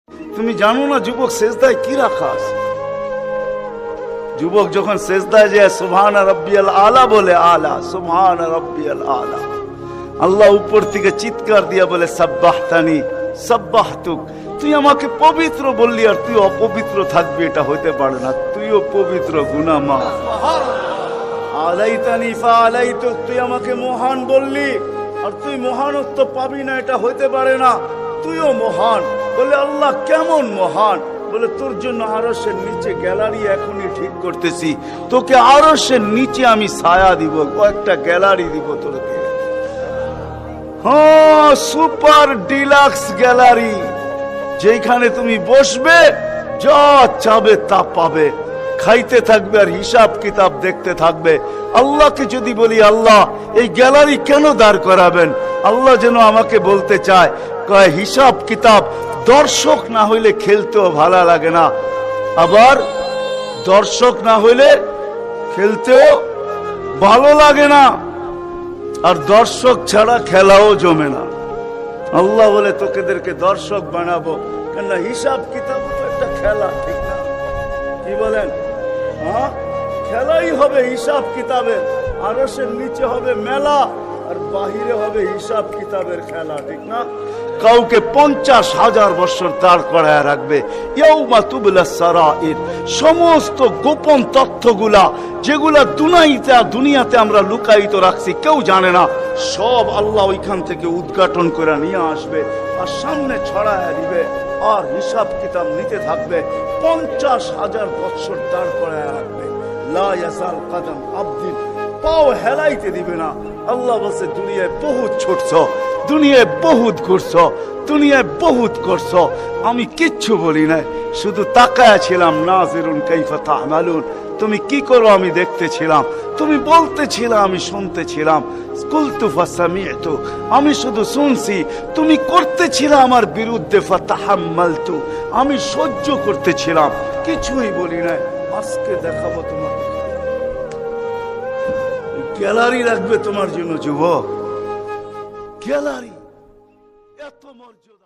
তুমি জানো না যুবক সেজদায় কি রাখা আছে? যুবক যখন সেজদায় যায় সুবহান রাব্বিয়াল আলা বলে, আলা সুবহান রাব্বিয়াল আলা, আল্লাহ উপর থেকে চিৎকার দিয়া বলে সাব্বাহতানি সাব্বাহতুক, তুই আমাকে পবিত্র বললি আর তুই অপবিত্র থাকবি, এটা হইতে পারে না। তুইও পবিত্র, গুনাহ মাফ। আলাইতানি ফাআলাইতুক, তুই আমাকে মহান বললি আর তুই মহানত্ব পাবি না, এটা হইতে পারে না। তুইও মহান। বলে আল্লাহ কেমন মহান? বলে তোর জন্য আরশের নিচে গ্যালারি এখনই ঠিক করতেছি, তোকে আরশের নিচে আমি ছায়া দিব, কয়েকটা গ্যালারি দিব তোকে। হ্যাঁ, সুপার ডিলাক্স গ্যালারি, যেখানে তুমি বসবে যা চাবে তা পাবে, খাইতে থাকবে আর হিসাব কিতাব দেখতে থাকবে। আল্লাহকে যদি বলি আল্লাহ এই গ্যালারি কেন দাঁড় করাবেন, আল্লাহ যেন আমাকে বলতে চায় কয় হিসাব কিতাব দর্শক না হইলে খেলতেও ভালো লাগে না, আবার দর্শক না হইলে খেলতেও ভালো লাগে না, আর দর্শক ছাড়া খেলাও জমে না। আল্লাহ বলে তোকেদেরকে দর্শক বানাবো, কেন হিসাব কিতাব তো একটা খেলা, ঠিক না? কি বলেন? হ্যাঁ, খেলাই হবে হিসাব কিতাবের। আরশের নিচে হবে মেলা আর বাহিরে হবে হিসাব কিতাবের খেলা, ঠিক না? কাউকে 50,000 বছর দাঁড় করায় রাখবে। ইয়াউমা তুবলাস সারাইর, সমস্ত গোপন তথ্যগুলা যেগুলা দুনিয়াতে আমরা লুকায়িত রাখছি, কেউ জানে না, সব আল্লাহ ওইখান থেকে উদ্ঘাটন করে নিয়ে আসবে আর সামনে ছড়ায় দিবে, আর হিসাব কিতাব নিতে থাকবে। 50,000 বছর দাঁড় করায় রাখবে। লা ইয়াসাল কদম আবদিন, পাও হেলাইতে দিবে না। আল্লাহ বলছে দুনিয়ায় বহুত ছুটছ, দুনিয়ায় বহুত ঘুরছ, দুনিয়ায় বহুত করছ, আমি কিচ্ছু বলি নাই, শুধু তাকায়া ছিলাম। নাজিরুন কাইফা তা'মালুন, তুমি কি করো আমি দেখতেছিলাম, তুমি বলতেছিলে আমি শুনতেছিলাম। কুলতু ফাসামি'তু, আমি শুধু শুনছি, তুমি করতেছিলে আমার বিরুদ্ধে। ফাতাহাম্মালতু, আমি সহ্য করতেছিলাম, কিছুই বলি নাই। আজকে দেখাবো তোমাকে, গ্যালারি রাখবে তোমার জন্য যুবক, গ্যালারি এত মর্যাদা।